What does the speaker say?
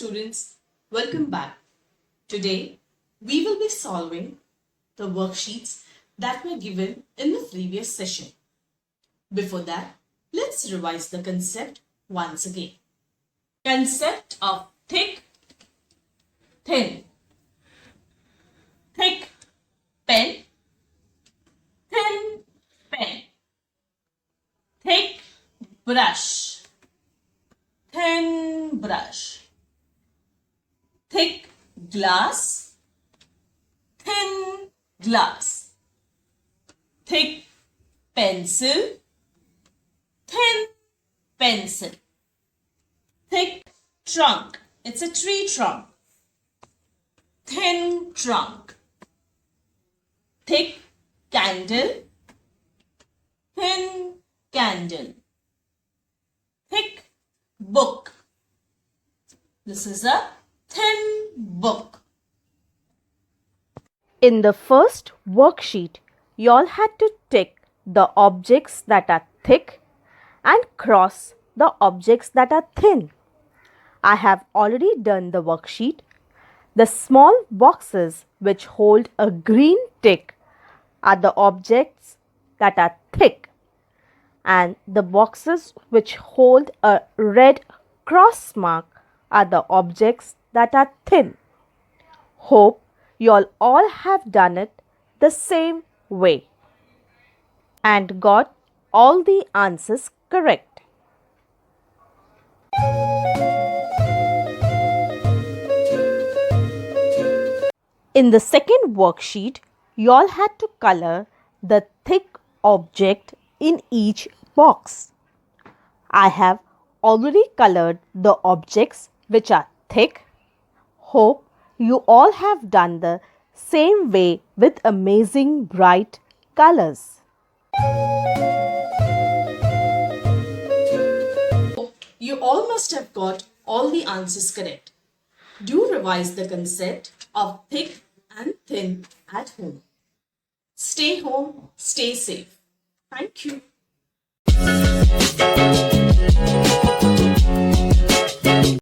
students, welcome back. Today we will be solving the worksheets that were given in the previous session. Before that, let's revise the concept once again. Concept of thick, thin. Thick pen, thin pen. Thick brush, thin brush. Thick glass, thin glass. Thick pencil, thin pencil. Thick trunk, it's a tree trunk. Thin trunk. Thick candle, thin candle. Thick book. This is a thin book. In the first worksheet, you all had to tick the objects that are thick and cross the objects that are thin. I have already done the worksheet. The small boxes which hold a green tick are the objects that are thick, and the boxes which hold a red cross mark are the objects that are thin. Hope you all have done it the same way and got all the answers correct. In the second worksheet, you all had to color the thick object in each box. I have already colored the objects which are thick. Hope you all have done the same way with amazing bright colors. You all must have got all the answers correct. Do revise the concept of thick and thin at home. Stay home, stay safe. Thank you.